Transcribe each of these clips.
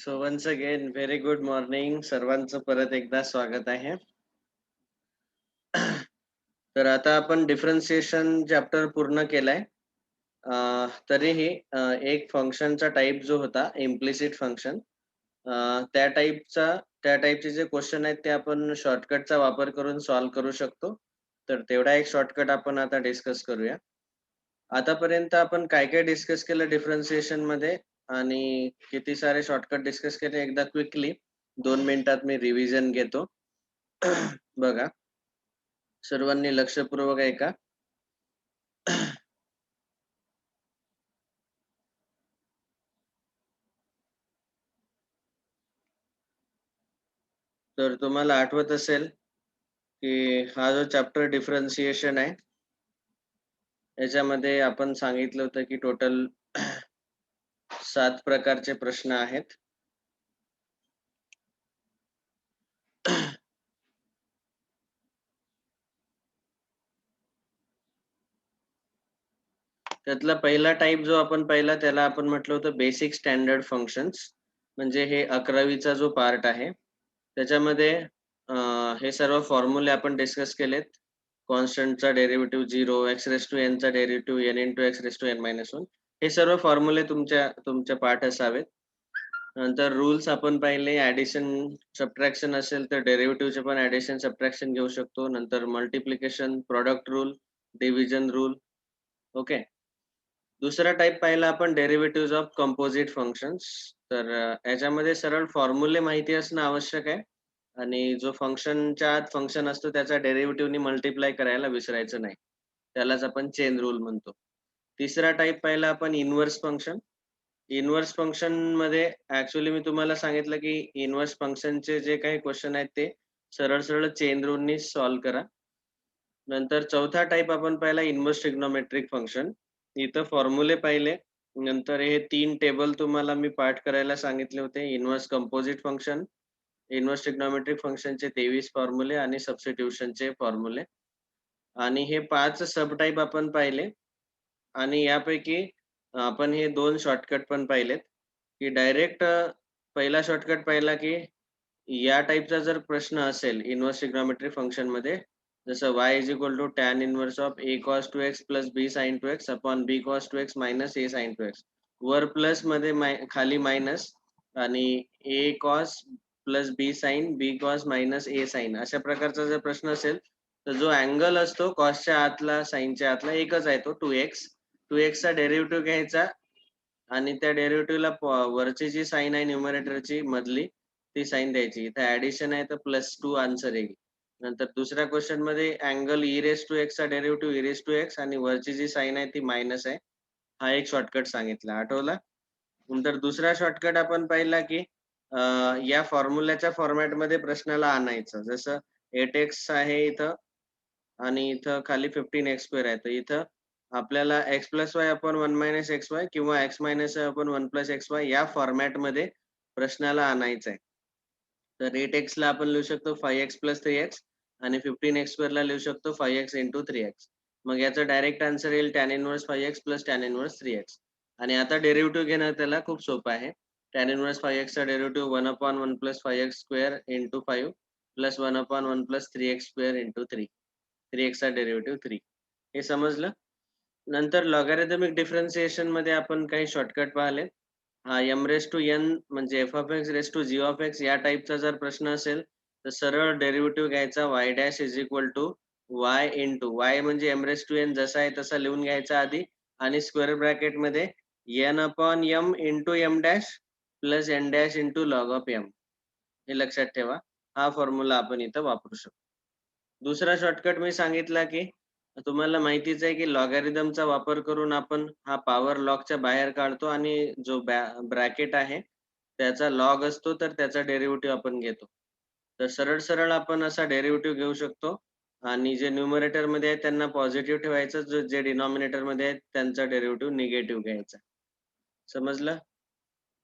So once again very good morning सर्वांचं परत एकदा स्वागत आहे. तर आता आपण डिफरन्शिएशन चॅप्टर पूर्ण केलाय. तरीही एक फंक्शनचा टाइप जो होता इम्प्लिसिट फंक्शन त्या टाइपचे जे क्वेश्चन आहेत ते आपण शॉर्टकटचा वापर करून सॉल्व्ह करू शकतो. तर तेवढा एक शॉर्टकट आपण आता डिस्कस करूया. आतापर्यंत आपण काय काय डिस्कस केलं डिफरन्शिएशन मध्ये आणि किती सारे शॉर्टकट डिस्कस केले एकदा क्विकली 2 मिनिटात मी रिव्हिजन घेतो. बघा, सर्वांनी लक्षपूर्वक ऐका. तर तुम्हाला आठवत असेल की हा जो चॅप्टर डिफरन्शिएशन आहे याच्यामध्ये आपण सांगितलं होतं की टोटल 7 प्रकारचे प्रश्न आहेत. त्यातला पहिला टाइप जो आपण पाहिला त्याला आपण म्हटलं होतं बेसिक स्टँडर्ड फंक्शन्स. म्हणजे हे 11वीचा जो पार्ट आहे त्याच्यामध्ये हे सर्व फॉर्म्युले आपण डिस्कस केलेत. कॉन्स्टंटचा derivative 0, x raise to n चा derivative n into x raise to n minus 1. हे सर्व फॉर्म्युले तुमच्या पाठ असावेत. नंतर रूल्स आपण पाहिले. ऍडिशन सबट्रॅक्शन असेल तर डेरिव्हेटिव्हचे पण ऍडिशन सबट्रॅक्शन घेऊ शकतो. नंतर multiplication, product rule, division rule. Okay. दुसरा टाइप पाहिला आपण डेरिव्हेटिव्हज ऑफ कंपोजिट फंक्शन्स. तर याच्यामध्ये सरळ फॉर्म्युले माहिती असणं आवश्यक आहे आणि जो फंक्शनच्या आत फंक्शन असतो त्याचा डेरिव्हेटिव्हनी मल्टिप्लाय करायला विसरायचं नाही. त्यालाच आपण चेन रूल म्हणतो. तिसरा टाइप पाहिला आपण इनव्हर्स फंक्शन. इनव्हर्स फंक्शन मध्ये ऍक्च्युअली मी तुम्हाला सांगितलं की इनव्हर्स फंक्शनचे जे काही क्वेश्चन आहेत ते सरळ सरळ चेन रूलनी सॉल्व्ह करा. नंतर चौथा टाइप आपण पाहिला इनव्हर्स ट्रिग्नोमेट्रिक फंक्शन. इथं फॉर्म्युले पाहिले. नंतर हे 3 टेबल तुम्हाला मी पाठ करायला सांगितले होते. Inverse composite function, inverse trigonometric फंक्शनचे 23 फॉर्म्युले आणि सबस्टिट्यूशनचे फॉर्म्युले. आणि हे 5 सब टाइप आपण पाहिले. आणि यापैकी आपण हे 2 शॉर्टकट पण पाहिलेत की डायरेक्ट पहिला शॉर्टकट पाहिला की या टाइपचा जर प्रश्न असेल इनव्हर्स ट्रिग्नोमेट्रिक फंक्शन मध्ये, जसं y is equal to tan inverse of a cos 2x plus b sin 2x upon b cos 2x minus a sin 2x. वर प्लस मध्ये खाली मायनस आणि a cos plus b sin b cos minus a sin अशा प्रकारचा जर प्रश्न असेल तर जो अँगल असतो कॉसच्या आतला साइनच्या आतला एकच आहे तो 2x. 2x चा डेरिव्हेटिव्ह घ्यायचा आणि त्या डेरिव्हेटिव्हला वरची जी साइन आहे न्यूमरेटरची मधली ती साइन द्यायची. इथे ऍडिशन आहे तर +2 आन्सर येईल. नंतर दुसऱ्या क्वेश्चन मध्ये angle e raise to x चा derivative e raise to x आणि वरची जी साइन आहे ती मायनस आहे. हा एक शॉर्टकट सांगितला, आठवला? नंतर दुसरा शॉर्टकट आपण पाहिला की या फॉर्म्युल्याच्या फॉर्मॅट मध्ये प्रश्नाला आणायचं. जसं 8x आहे इथं आणि इथं खाली 15x² आहे. तर इथं आपल्याला x plus Y upon 1 minus x Y किंवा x minus Y upon 1 plus X Y या फॉर्मॅट मध्ये प्रश्नाला आणायचं आहे. तर 8x ला आपण लिहू शकतो 5x प्लस 3x आणि 15x² ला लिहू शकतो 5x इंटू 3x. मग याचा डायरेक्ट आन्सर येईल tan inverse 5x plus tan inverse 3x. आणि आता डेरिव्हेटिव्ह घेणं त्याला खूप सोपं आहे. tan इनव्हर्स 5x चा derivative 1 upon 1 plus 5x² into 5 plus 1 upon 1 plus 3x² into 3. 3x चा डेरिव्हेटिव्ह 3. हे समजलं? नंतर लॉगॅरिथमिक डिफरन्शिएशन मध्ये आपण काही शॉर्टकट पाहिले. हा m रेज टू n म्हणजे f of x raise to g of x या टाइपचा जर प्रश्न असेल तर सरळ डेरिव्हेटिव्ह घ्यायचा y dash is equal to y into y म्हणजे m रेज टू n जसा आहे तसा लिहून घ्यायचा आधी आणि स्क्वेअर ब्रॅकेट मध्ये n upon m into m dash plus n dash into log of m. हे लक्षात ठेवा. हा फॉर्म्युला आपण इथं वापरू शकतो. दुसरा शॉर्टकट मी सांगितला की तुम्हाला माहितीच आहे की लॉगॅरिथमचा वापर करून आपण हा पॉवर लॉगच्या बाहेर काढतो आणि जो ब्रॅकेट आहे त्याचा लॉग असतो तर त्याचा डेरिव्हेटिव्ह आपण घेतो. तर सरळ सरळ आपण असा डेरिव्हेटिव्ह घेऊ शकतो आणि जे न्यूमरेटर मध्ये आहे त्यांना पॉझिटिव्ह ठेवायचं, जे डिनॉमिनेटर मध्ये आहेत त्यांचा डेरिव्हेटिव्ह निगेटिव्ह घ्यायचा. समजलं?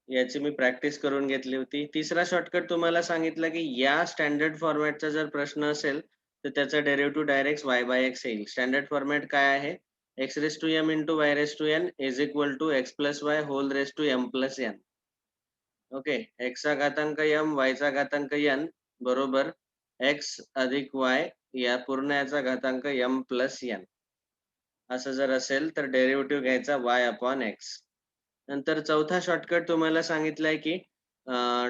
याची मी प्रॅक्टिस करून घेतली होती. तिसरा शॉर्टकट तुम्हाला सांगितलं की या स्टँडर्ड फॉर्मॅटचा जर प्रश्न असेल तर त्याचा derivative direct y by x येईल. स्टँडर्ड फॉर्मॅट काय आहे? x raise to m into y raise to n is equal to x plus y whole raise to m plus n. Okay. x चा घातांक m, y चा घातांक n बरोबर x अधिक y या पूर्ण याचा घातांक m प्लस n. असं जर असेल तर डेरिव्हेटिव्ह घ्यायचा y अपॉन x. नंतर चौथा शॉर्टकट तुम्हाला सांगितलाय की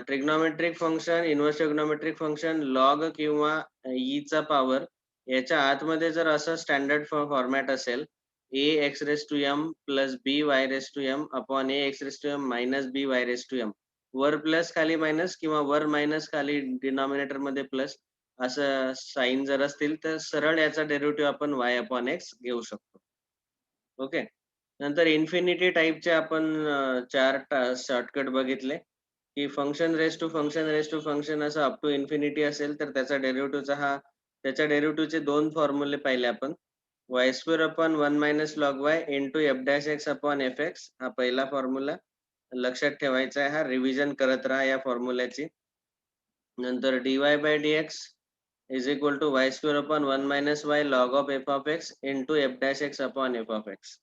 trigonometric function, inverse trigonometric function, log किंवा e चा पॉवर याच्या आतमध्ये जर असं स्टँडर्ड फॉर्मॅट असेल a x raise to m plus b y raise to m upon a x raise to m minus b y raise to m, वर plus खाली minus किंवा वर मायनस खाली डिनॉमिनेटर मध्ये प्लस असं साईन जर असतील तर सरळ याचा डेरिव्हेटिव्ह आपण y अपॉन x घेऊ शकतो. ओके. नंतर इन्फिनिटी टाइपचे आपण 4 शॉर्टकट बघितले की function raise to function raise to function असं अप टू इन्फिनिटी असेल तर त्याचा त्याच्या डेरिव्हेटिव्हचे 2 फॉर्म्युले पाहिले आपण. y square upon 1 minus log y into F dash X upon F x हा पहिला फॉर्म्युला लक्षात ठेवायचा आहे. हा रिव्हिजन करत राहा या फॉर्म्युल्याची. नंतर dy by dx is equal to y square upon 1 minus y log of F of X into F dash X upon F of X.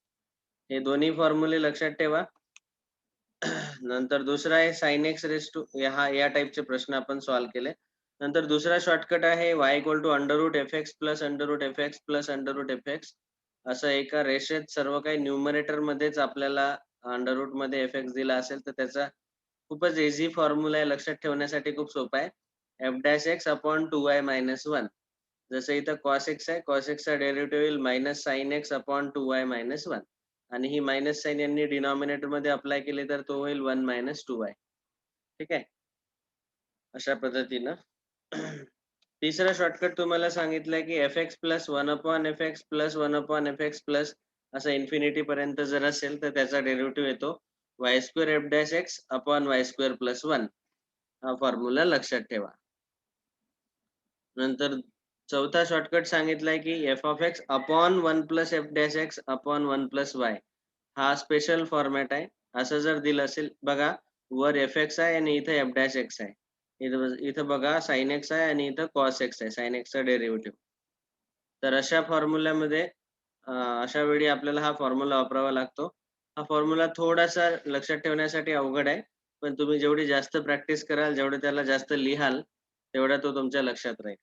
हे दोन्ही फॉर्म्युले लक्षात ठेवा. नंतर दुसरा आहे साइन एक्स रेस टू या टाइपचे प्रश्न आपण सॉल्व्ह केले. नंतर दुसरा शॉर्टकट आहे y equal to under root F X plus under root F X plus under root F X. असं एका रेषेत सर्व काही न्यूमरेटर मध्येच आपल्याला अंडर रूट मध्ये एफ एक्स दिला असेल तर त्याचा खूपच इझी फॉर्म्युला आहे, लक्षात ठेवण्यासाठी खूप सोपा आहे. F dash X upon 2y minus 1. जसं इथं कॉस एक्स आहे, कॉस एक्सचा डेरिव्हेटिव्ह येईल minus sine x upon 2y minus 1 आणि ही मायनस साइन यांनी डिनॉमिनेटर मध्ये अप्लाय केले तर तो होईल 1 मायनस 2y. ठीक आहे, अशा पद्धतीनं. तिसरा शॉर्टकट तुम्हाला सांगितलंय की F X plus 1 upon F X plus 1 upon F X plus असं इन्फिनिटी पर्यंत जर असेल तर त्याचा डेरिव्हेटिव्ह येतो Y square F dash X upon Y square plus 1. हा फॉर्म्युला लक्षात ठेवा. नंतर चौथा शॉर्टकट सांगितलाय की F of x upon 1 plus F dash X upon 1 plus y. हा स्पेशल फॉर्मॅट आहे. असं जर दिलं असेल बघा, वर एफ एक्स आहे आणि इथं एफ डॅश एक्स आहे. इथं बघा साइन एक्स आहे आणि इथं कॉस एक्स आहे, साइन एक्सचा डेरिव्हेटिव्ह. तर अशा फॉर्म्युल्यामध्ये अशा वेळी आपल्याला हा फॉर्म्युला वापरावा लागतो. हा फॉर्म्युला थोडासा लक्षात ठेवण्यासाठी अवघड आहे, पण तुम्ही जेवढी जास्त प्रॅक्टिस कराल, जेवढे त्याला जास्त लिहाल, तेवढा तो तुमच्या लक्षात राहील.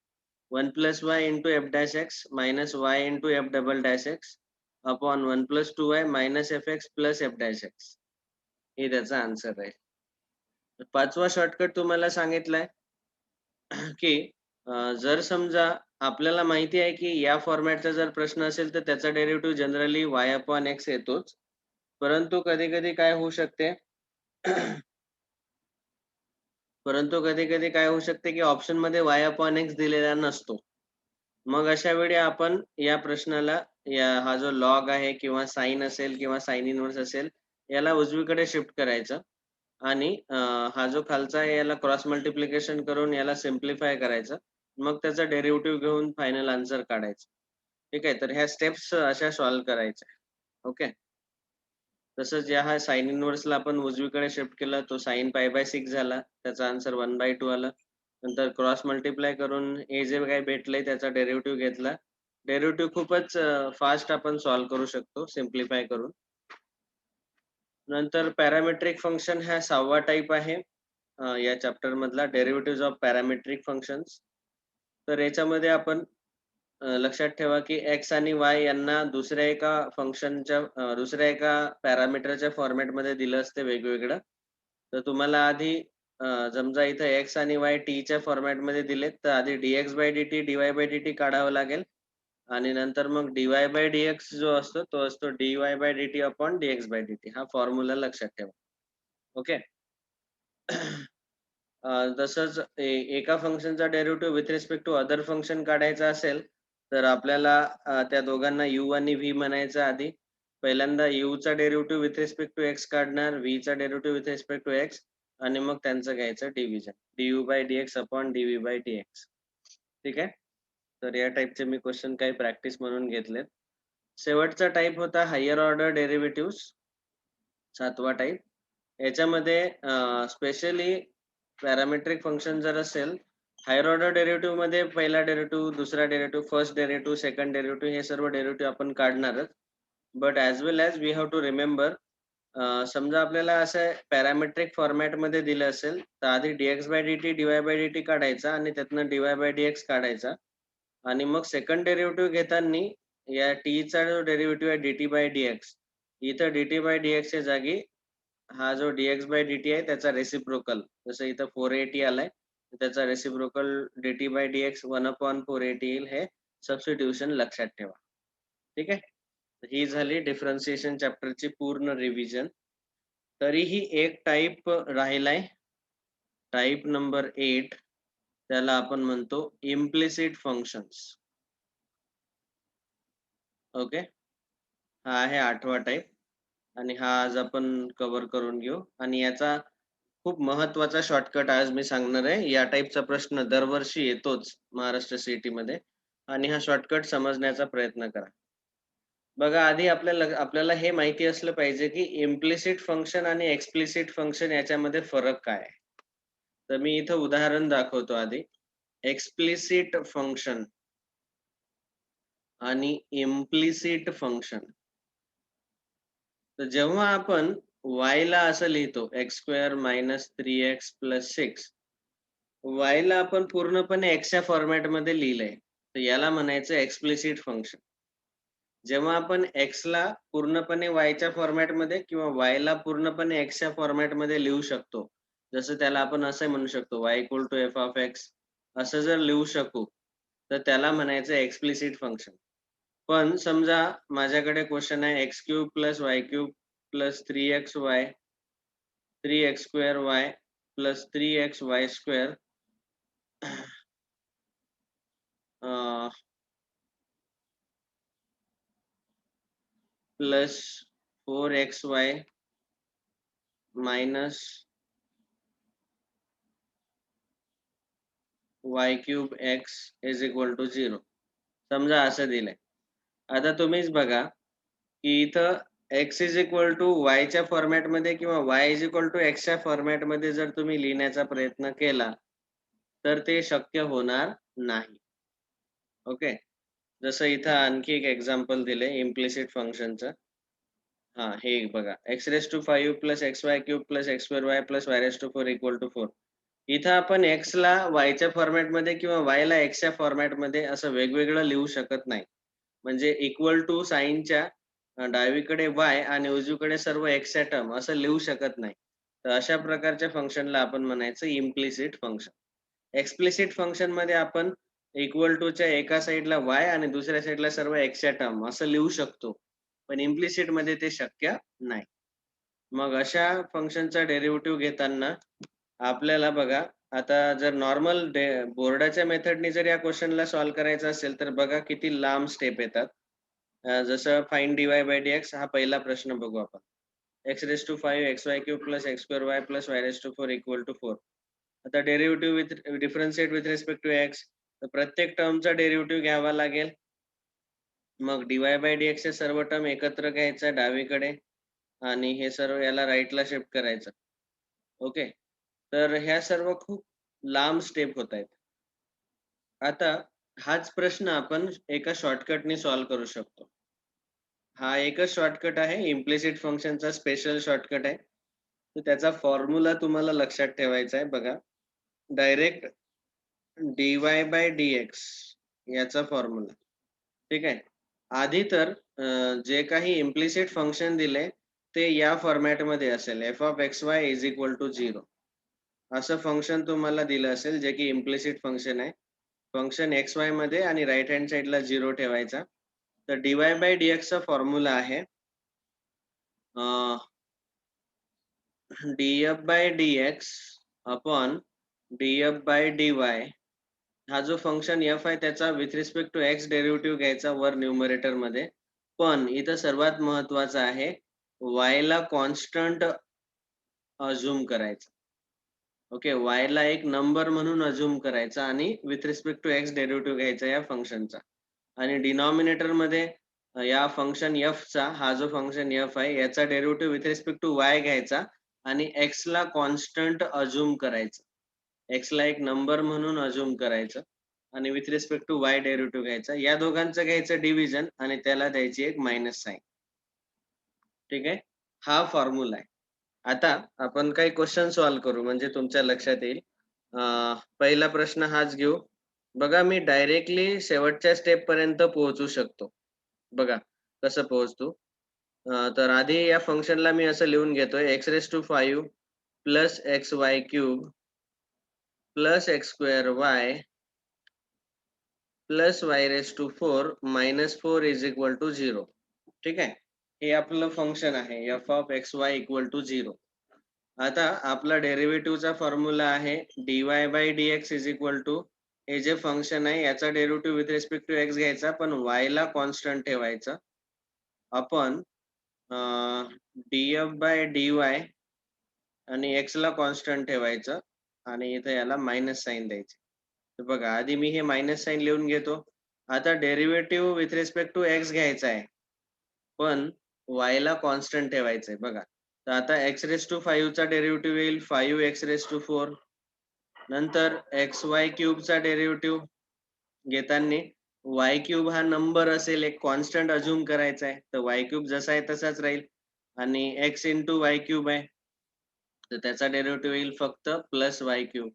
1 plus Y into F dash x minus Y into F double dash X upon 1 plus 2y minus F X plus F dash x. हे त्याचा आन्सर आहे. पाचवा शॉर्टकट तुम्हाला सांगितलाय की जर समजा आपल्याला माहिती आहे की या फॉर्मॅटचा जर प्रश्न असेल तर त्याचा derivative generally y upon x येतोच. परंतु कधी-कधी काय होऊ शकते परंतु कधी-कधी काय होऊ शकते की ऑप्शन मध्ये y अपॉन x दिलेला नसतो. मग अशा वेळी आपण या प्रश्नाला हा जो लॉग आहे किंवा साइन असेल किंवा साइन इन्व्हर्स असेल याला उजवीकडे शिफ्ट करायचं आणि हा जो खालचा आहे याला क्रॉस मल्टिप्लिकेशन करून याला सिम्प्लिफाय करायचं. मग त्याचा डेरिव्हेटिव्ह घेऊन फायनल आन्सर काढायचं. ठीक आहे, तर ह्या स्टेप्स अशा सॉल्व्ह करायच्या. ओके. तसंच या हा साइन इन्व्हर्सला आपण उजवीकडे शिफ्ट केलं, तो साइन पाय बाय 6 झाला, त्याचा आन्सर 1/2 आला. नंतर क्रॉस मल्टिप्लाय करून हे जे काही भेटलंय त्याचा डेरिव्हेटिव्ह घेतला. डेरिव्हेटिव्ह खूपच फास्ट आपण सॉल्व्ह करू शकतो सिम्प्लिफाय करून. नंतर पॅरामेट्रिक फंक्शन हा 6वा टाइप आहे या चॅप्टर मधला, डेरिव्हेटिव्हज ऑफ पॅरामेट्रिक फंक्शन्स. तर याच्यामध्ये आपण लक्षात ठेवा की x आणि y यांना दुसऱ्या एका फंक्शनच्या दुसऱ्या एका पॅरामीटरच्या फॉर्मॅटमध्ये दिलं असते वेगवेगळं. तर तुम्हाला आधी समजा इथं x आणि y t च्या फॉर्मॅटमध्ये दिलेत, तर आधी dx by dt dy by dt काढावं लागेल आणि नंतर मग dy बाय dx जो असतो तो असतो dy by dt upon dx by dt. हा फॉर्म्युला लक्षात ठेवा. ओके. तसंच एका फंक्शनचा derivative with respect to other function काढायचा असेल तर आपल्याला त्या दोघांना u आणि v म्हणायचं आधी. पहिल्यांदा u चा derivative with respect to x काढणार, v चा derivative with respect to x आणि मग त्यांचं घ्यायचं division du by dx upon dv by dx. ठीक आहे. तर या टाइपचे मी क्वेश्चन काही प्रॅक्टिस म्हणून घेतलेत. शेवटचा टाइप होता हायर ऑर्डर डेरिव्हेटिव्ह्ज, 7वा टाइप. याच्यामध्ये स्पेशली पॅरामेट्रिक फंक्शन जर असेल, हायर ऑर्डर डेरिव्हेटिव्ह मध्ये पहिला डेरिव्हेटिव्ह, दुसरा derivative, first derivative, second derivative हे सर्व डेरिव्हेटिव्ह आपण काढणारच. But as well as we have to remember समजा आपल्याला असं पॅरामेट्रिक फॉर्मॅटमध्ये दिलं असेल, तर आधी dx by dt, dy by dt काढायचा आणि त्यातनं dy बाय dx काढायचा आणि मग सेकंड डेरिव्हेटिव्ह घेताना या t चा जो डेरिव्हेटिव्ह आहे dt बाय dx, इथं dt बाय dx च्या जागी हा जो dx बाय dt आहे त्याचा रेसिप्रोकल, जसं इथं 480 आलाय, त्याचा रेसिप्रोकल dt बाय dx 1/480 येईल. हे सबस्टिट्यूशन लक्षात ठेवा. ठीक आहे. ही झाली डिफरन्शिएशन चॅप्टरची पूर्ण रिव्हिजन. तरीही एक टाइप राहिलाय, टाइप नंबर 8, त्याला आपण म्हणतो इम्प्लिसिट फंक्शन्स. ओके, हा आहे 8वा टाइप आणि हा आज आपण कव्हर करून घेऊ. आणि याचा खूप महत्त्वाचा शॉर्टकट आज मी सांगणार आहे. या टाइपचा प्रश्न दरवर्षी येतोच महाराष्ट्र सीईटी मध्ये आणि हा शॉर्टकट समजण्याचा प्रयत्न करा. बघा, आधी आपल्याला हे माहिती असलं पाहिजे की इम्प्लिसिट फंक्शन आणि एक्सप्लिसिट फंक्शन याच्यामध्ये फरक काय आहे. तर मी इथं उदाहरण दाखवतो आधी. एक्सप्लिसिट फंक्शन आणि इम्प्लिसिट फंक्शन. तर जेव्हा आपण y ला असं लिहितो x² - 3x + 6, y ला आपण पूर्णपणे x च्या फॉर्मॅटमध्ये लिहिलंय, तर याला म्हणायचं एक्सप्लिसिट फंक्शन. जेव्हा आपण x ला पूर्णपणे y च्या फॉर्मॅटमध्ये किंवा y ला पूर्णपणे x च्या फॉर्मॅटमध्ये लिहू शकतो, जसं त्याला आपण असं म्हणू शकतो y = f(x), असं जर लिहू शकू, तर त्याला म्हणायचं एक्सप्लिसिट फंक्शन. पण समजा माझ्याकडे क्वेश्चन आहे x³ + y³ + 3xy 3x² y + 3xy² plus 4xy minus y³ x = 0. समजा असं दिलंय. आता तुम्हीच बघा की इथं x y च्या फॉर्मॅटमध्ये किंवा y x च्या फॉर्मॅटमध्ये जर तुम्ही लिहिण्याचा प्रयत्न केला, तर ते शक्य होणार नाही. ओके. जसं इथं आणखी एक एक्झाम्पल दिलंय इम्प्लिसिट फंक्शनचं. हां, हे बघा x⁵ + xy³ + x²y + y⁴ = 4. इथं आपण x ला y च्या फॉर्मॅटमध्ये किंवा y ला x च्या फॉर्मॅटमध्ये असं वेगवेगळं लिहू शकत नाही. म्हणजे इक्वल टू साइनच्या डावीकडे y आणि उजवीकडे सर्व x च्या टर्म असं लिहू शकत नाही. तर अशा प्रकारच्या फंक्शनला आपण म्हणायचं इम्प्लिसिट फंक्शन. एक्सप्लिसिट फंक्शनमध्ये आपण इक्वल टूच्या एका साइडला y आणि दुसऱ्या साइडला सर्व x च्या टर्म असं लिहू शकतो. पण इम्प्लिसिट मध्ये ते शक्य नाही. मग अशा फंक्शनचा डेरिव्हेटिव्ह घेताना आपल्याला बघा, आता जर नॉर्मल बोर्डाच्या मेथडने जर या क्वेश्चनला सॉल्व्ह करायचं असेल, तर बघा किती लांब स्टेप येतात. जसं फाइंड dy बाय dx हा पहिला प्रश्न बघू आपण. x⁵ xy³ + x²y + y⁴ = 4. आता derivative with differentiate with respect to x, तर प्रत्येक टर्मचा डेरिव्हेटिव्ह घ्यावा लागेल. मग dy बाय dx चे सर्व टर्म एकत्र घ्यायचा डावीकडे आणि हे सर्व याला राईटला शिफ्ट करायचं. ओके. तर ह्या सर्व खूप लांब स्टेप होत आहेत. आता हाच प्रश्न आपण एका शॉर्टकटने सॉल्व्ह करू शकतो. हा एकच शॉर्टकट आहे, इम्प्लिसिट फंक्शनचा स्पेशल शॉर्टकट आहे. तर त्याचा फॉर्म्युला तुम्हाला लक्षात ठेवायचा आहे. बघा, डायरेक्ट dy बाय dx याचा फॉर्म्युला. ठीक आहे. आधी तर जे काही इम्प्लिसिट फंक्शन दिले ते या फॉर्मॅटमध्ये असेल, f(xy) = 0. असं फंक्शन तुम्हाला दिलं असेल जे की इम्प्लिसिट फंक्शन आहे. फंक्शन xy मध्ये आणि राइट हँड साइडला 0 ठेवायचा. तर dy बाय dx चा फॉर्म्युला आहे df by dx upon df by dy. हा जो फंक्शन f आहे त्याचा with respect to x derivative घ्यायचा वर न्यूमरेटर मध्ये. पण इथं सर्वात महत्त्वाचं आहे, y ला कॉन्स्टंट अझ्युम करायचा. ओके, y ला एक नंबर म्हणून अझ्युम करायचा आणि with respect to x derivative घ्यायचा या फंक्शनचा. आणि डिनॉमिनेटर मध्ये या फंक्शन f चा, हा जो फंक्शन f आहे याचा derivative with respect to y घ्यायचा आणि x ला कॉन्स्टंट अझ्युम करायचं. x ला एक नंबर म्हणून अझ्युम करायचं आणि with respect to y derivative घ्यायचा. या दोघांचं घ्यायचं डिव्हिजन आणि त्याला द्यायची एक मायनस साइन. ठीक आहे. हा फॉर्म्युला आहे. आता आपण काही क्वेश्चन सॉल्व्ह करू म्हणजे तुमच्या लक्षात येईल. पहिला प्रश्न हाच घेऊ. बघा मी डायरेक्टली शेवटच्या स्टेप पर्यंत पोहोचू शकतो. बघा कसं पोहोचतो. तर आधी या फंक्शनला मी असं लिहून घेतोय x⁵ plus X Y cube plus X square Y plus y⁴ minus 4 is equal to 0. ठीक आहे. हे आपलं फंक्शन आहे F of X Y equal to 0. आता आपला डेरिव्हेटिव्हचा फॉर्म्युला आहे dy/dx इज इक्वल टू हे जे फंक्शन आहे याचा derivative with respect to X घ्यायचा पण y ला कॉन्स्टंट ठेवायचा आपण df/dy आणि x ला कॉन्स्टंट ठेवायचं आणि इथे याला मायनस साइन द्यायचे. तर बघा आधी मी हे मायनस साइन लिहून घेतो. आता derivative with respect to X घ्यायचा आहे पण y ला कॉन्स्टंट ठेवायचंय बघा. तर आता x⁵ चा डेरिव्हेटिव्ह येईल 5x⁴. नंतर xy क्यूब चा डेरिव्हेटिव्ह घेताना y क्यूब हा नंबर असेल एक कॉन्स्टंट अज्युम करायचा आहे. तर y क्यूब जसा आहे तसाच राहील आणि x इंटू वाय क्यूब आहे. तर त्याचा डेरिव्हेटिव्ह येईल फक्त प्लस वाय क्यूब.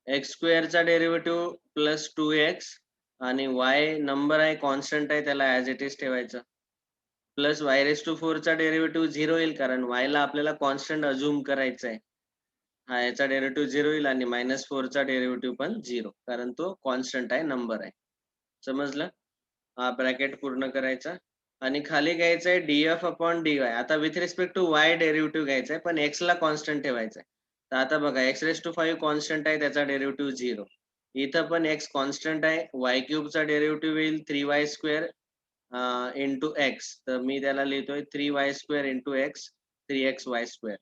एक्स स्क्वेअरचा डेरिव्हेटिव्ह प्लस 2x आणि y नंबर आहे कॉन्स्टंट आहे त्याला ॲज इट इज ठेवायचं. प्लस y⁴ चा डेरिव्हेटिव्ह 0 येईल कारण y ला आपल्याला कॉन्स्टंट अज्युम करायचा आहे. हा याचा डेरिव्हेटिव्ह 0 येईल आणि -4 चा डेरिव्हेटिव्ह पण 0 कारण तो कॉन्स्टंट आहे नंबर आहे. समजलं? हा ब्रॅकेट पूर्ण करायचा आणि खाली घ्यायचं आहे df/dy. आता with respect to y derivative घ्यायचा आहे पण x ला कॉन्स्टंट ठेवायचा आहे. तर आता बघा x⁵ कॉन्स्टंट आहे त्याचा डेरिव्हेटिव्ह 0. इथं पण x कॉन्स्टंट आहे. y क्यूब चा डेरिव्हेटिव्ह येईल 3y² इंटू एक्स. तर मी त्याला लिहितोय 3y² into x 3xy²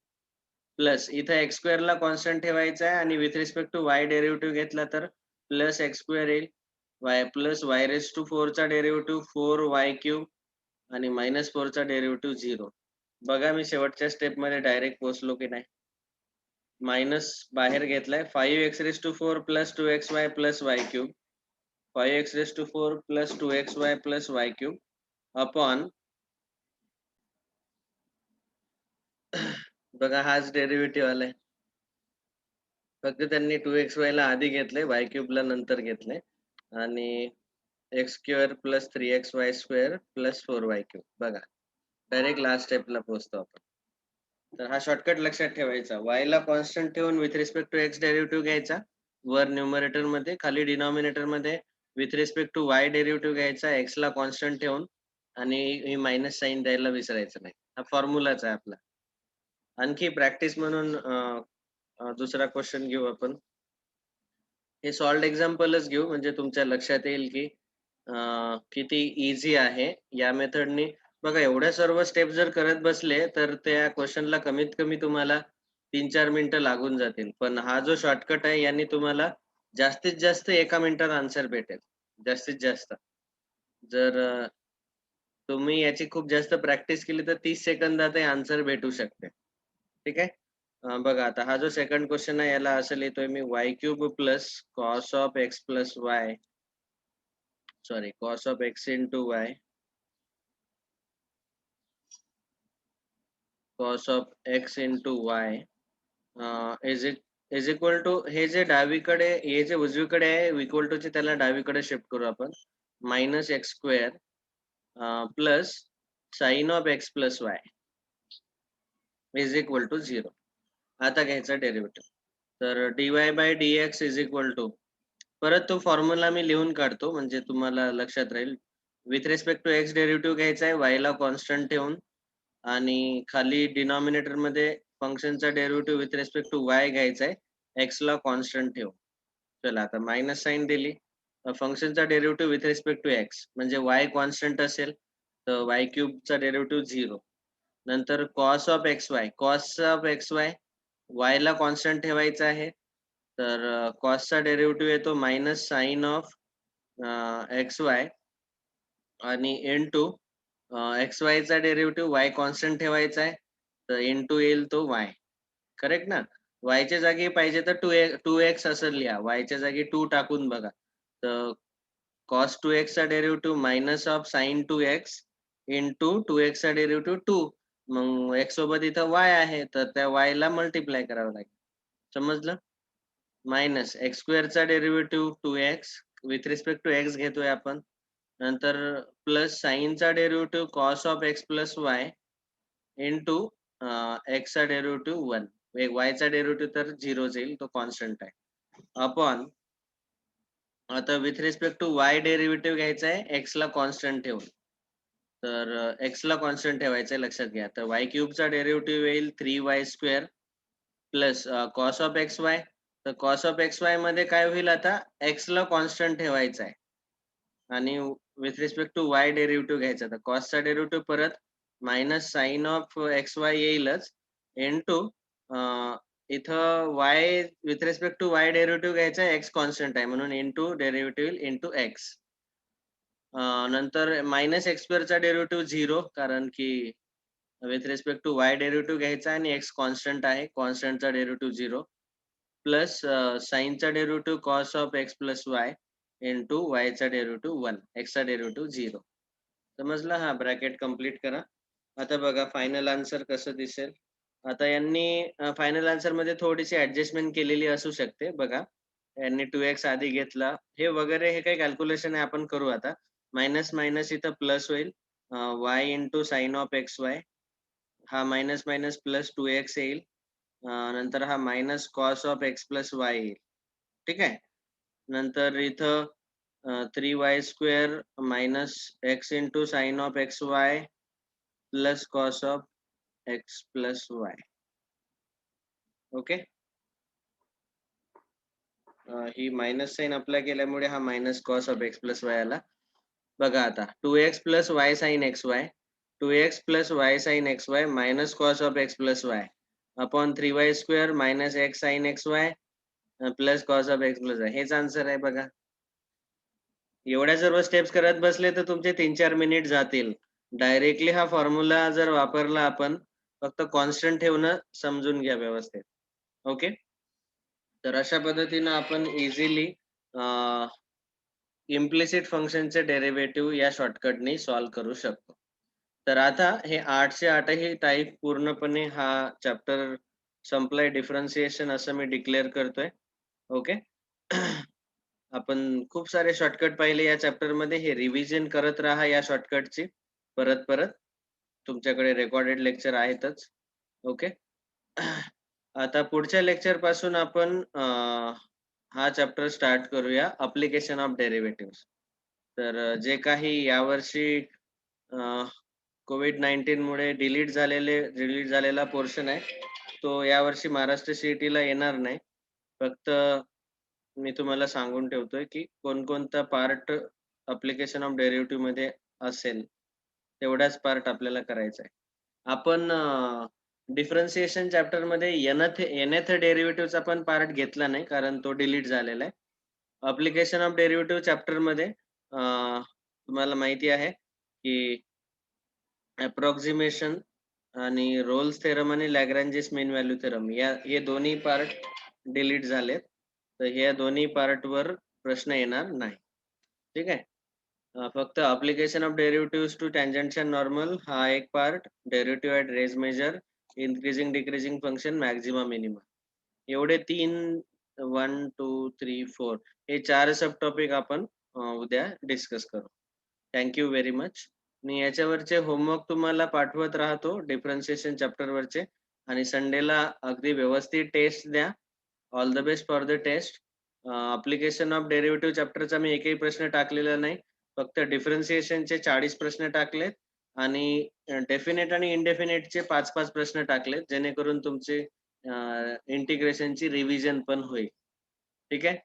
plus इथं x² ला कॉन्स्टंट ठेवायचा आहे आणि with respect to y derivative घेतला तर प्लस x² येईल. y प्लस y⁴ चा डेरिव्हेटिव्ह 4y³ आणि -4 चा डेरिव्हेटिव्ह 0. बघा मी शेवटच्या स्टेप मध्ये डायरेक्ट पोहोचलो की नाही. मायनस बाहेर घेतलाय 5x⁴ plus 2xy plus y³ 5x⁴ plus 2xy plus y³ upon बघा हाच डेरिव्हेटिव्ह आलाय. फक्त त्यांनी 2xy ला आधी घेतलंय y³ ला नंतर घेतलंय आणि x² plus 3xy² plus 4y³ बघा डायरेक्ट लास्ट स्टेपला पोहोचतो आपण. तर हा शॉर्टकट लक्षात ठेवायचा. y ला कॉन्स्टंट ठेवून with respect to x derivative घ्यायचा वर न्यूमरेटर मध्ये, खाली डिनॉमिनेटर मध्ये with respect to y derivative घ्यायचा x ला कॉन्स्टंट ठेवून आणि ही मायनस साइन द्यायला विसरायचं नाही. हा फॉर्म्युलाच आहे आपला. आणखी प्रॅक्टिस म्हणून दुसरा क्वेश्चन घेऊ आपण. हे सॉल्व्ड एक्झाम्पलच घेऊ म्हणजे तुमच्या लक्षात येईल की किती इझी आहे या मेथडनी. बघा एवढ्या सर्व स्टेप जर करत बसले तर त्या क्वेश्चनला कमीत कमी तुम्हाला 3-4 मिनिटं लागून जातील. पण हा जो शॉर्टकट आहे याने तुम्हाला जास्तीत जास्त 1 मिनिटात आन्सर भेटेल. जास्तीत जास्त. जर तुम्ही याची खूप जास्त प्रॅक्टिस केली तर 30 सेकंदात आन्सर भेटू शकते. ठीक आहे. बघा आता हा जो सेकंड क्वेश्चन आहे याला असं लिहितोय मी y³ plus cos of X plus Y cos of x into y cos of x into y is equal to हे जे डावीकडे हे जे उजवीकडे आहे इक्वल टू चे त्याला डावीकडे शिफ्ट करू आपण -x² plus sine of x plus Y is equal to 0. आता घ्यायचा डेरिव्हेटिव्ह. तर dy/dx इज इक्वल टू परत तो फॉर्म्युला मी लिहून काढतो म्हणजे तुम्हाला लक्षात राहील. With respect to X derivative घ्यायचा आहे y ला कॉन्स्टंट ठेवून आणि खाली डिनॉमिनेटर मध्ये फंक्शनचा derivative with respect to y घ्यायचा आहे x ला कॉन्स्टंट ठेवून. चला आता मायनस साइन दिली. फंक्शनचा derivative with respect to x म्हणजे y कॉन्स्टंट असेल तर y³ चा डेरिव्हेटिव्ह 0. नंतर cos ऑफ xy y ला कॉन्स्टंट ठेवायचा आहे. तर कॉसचा डेरिव्हेटिव्ह येतो मायनस साइन ऑफ xy आणि इंटू xy चा डेरिव्हेटिव्ह y कॉन्स्टंट ठेवायचा आहे. तर इंटू येईल तो y. करेक्ट ना. y च्या जागी पाहिजे तर 2x असं लिहा. y च्या जागी 2 टाकून बघा. तर cos 2x चा derivative minus of sin 2x into 2x चा डेरिव्हेटिव्ह 2 मग x सोबत इथं y आहे, तर त्या y ला मल्टिप्लाय करावं लागेल. समजलं? मायनस एक्स स्क्वेअरचा derivative 2x with respect to x घेतोय आपण. नंतर प्लस साइनचा derivative cos of x plus y into एक्सचा डेरिव्हेटिव्ह 1. वायचा डेरिव्हेटिव्ह तर 0 येईल, तो कॉन्स्टंट आहे. अपॉन आता with respect to y derivative घ्यायचा आहे एक्सला कॉन्स्टंट ठेवून. तर एक्सला कॉन्स्टंट ठेवायचं आहे, लक्षात घ्या. तर y क्यूबचा डेरिव्हेटिव्ह येईल 3y² plus cos of X Y. तर कॉस ऑफ एक्स वाय मध्ये काय होईल, आता एक्सला कॉन्स्टंट ठेवायचा आहे आणि with respect to Y derivative घ्यायचा. तर कॉसचा डेरिव्हेटिव्ह परत minus sine of X Y येईलच इंटू इथं Y with respect to Y derivative घ्यायचा, एक्स कॉन्स्टंट आहे म्हणून इंटू डेरिव्हेटिव्ह इंटू एक्स. नंतर मायनस एक्स स्क्वेअरचा डेरिव्हेटिव्ह 0, कारण की with respect to Y derivative घ्यायचा आणि एक्स कॉन्स्टंट आहे, कॉन्स्टंटचा डेरिव्हेटिव्ह 0 प्लस साइनचा derivative cos of X plus Y into वायचा डेरिव्हेटिव्ह 1, एक्सचा डेरिव्हेटिव्ह 0. समजलं? हा ब्रॅकेट कंप्लीट करा. आता बघा फायनल आन्सर कसं दिसेल. आता यांनी फायनल आन्सर मध्ये थोडीशी ऍडजस्टमेंट केलेली असू शकते. बघा, यांनी 2x आधी घेतला, हे वगैरे हे काही कॅल्क्युलेशन आहे आपण करू आता. मायनस मायनस इथं प्लस होईल, y into sine of X Y. हा मायनस मायनस प्लस 2x येईल. नंतर हा minus cos of X plus Y येईल. ठीक आहे. नंतर इथं 3y² minus X into sine of X Y plus cos of X plus Y. Okay. ही मायनस साइन अप्लाय केल्यामुळे हा minus cos of X plus Y आला. बघा आता 2x plus Y sine X Y, 2x plus Y sine X y minus cos of X plus Y upon 3y² minus x sign X Y plus cos of X plus Y. हेच answer आहे. बघा, एवढ्या सर्व steps करत बसले तर तुमचे 3-4 minute जातील. डायरेक्टली हा फॉर्म्युला जर वापरला आपण, फक्त कॉन्स्टंट ठेवणं समजून घ्या व्यवस्थित. ओके. तर अशा पद्धतीनं आपण इझिली इम्प्लिसिट फंक्शनचे डेरिव्हेटिव्ह या शॉर्टकटनी सॉल्व्ह करू शकतो. तर आता हे 8चे 8ही टाईप पूर्णपणे हा चॅप्टर संपलाय. डिफरन्शिएशन असं मी डिक्लेअर करतोय. ओके. आपण खूप सारे शॉर्टकट पाहिले या चॅप्टर मध्ये. हे रिव्हिजन करत राहा या शॉर्टकटची परत परत. तुमच्याकडे रेकॉर्डेड लेक्चर आहेतच. ओके. आता पुढच्या लेक्चर पासून आपण हा चॅप्टर स्टार्ट करूया, अप्लिकेशन ऑफ डेरिव्हेटिव्ह. तर जे काही यावर्षी कोविड-19 मुळे डिलीट झालेला पोर्शन आहे, तो यावर्षी महाराष्ट्र CET ला येणार नाही. फक्त मी तुम्हाला सांगून ठेवतोय की कोणकोणता पार्ट अप्लिकेशन ऑफ डेरिव्हेटिव्ह मध्ये असेल, तेवढाच पार्ट आपल्याला करायचा आहे. आपण डिफरन्शिएशन चॅप्टर मध्ये nth डेरिव्हेटिव्हचा पण पार्ट घेतला नाही, कारण तो डिलीट झालेला आहे. अप्लिकेशन ऑफ डेरिव्हेटिव्ह चॅप्टर मध्ये तुम्हाला माहिती आहे की अप्रॉक्सिमेशन आणि रोल्स थेरम आणि लॅग्रेंजेस मीन व्हॅल्यू थेरम हे दोन्ही पार्ट डिलीट झालेत. तर ह्या दोन्ही पार्ट वर प्रश्न येणार नाही. ठीक आहे. फक्त application of derivatives to tangents and normal हा एक पार्ट, derivative at rate measure, increasing decreasing function, maxima minima, एवढे 3 1 2 3 4 हे 4 सब टॉपिक आपण उद्या डिस्कस करू. Thank you very much. मी याच्यावरचे होमवर्क तुम्हाला पाठवत राहतो डिफरन्शिएशन चॅप्टर वरचे, आणि संडेला अगदी व्यवस्थित टेस्ट द्या. All the best for the test. Application of derivative चॅप्टरचा मी एकही प्रश्न टाकलेला नाही, फक्त डिफरन्शिएशनचे 40 प्रश्न टाकलेत आणि डेफिनेट आणि इनडेफिनेटचे 5-5 प्रश्न टाकलेत, जेणेकरून तुमचे इंटिग्रेशनची रिव्हिजन पण होईल. ठीक आहे.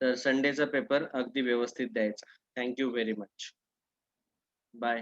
तर संडेचा पेपर अगदी व्यवस्थित द्यायचा. Thank you very much. बाय.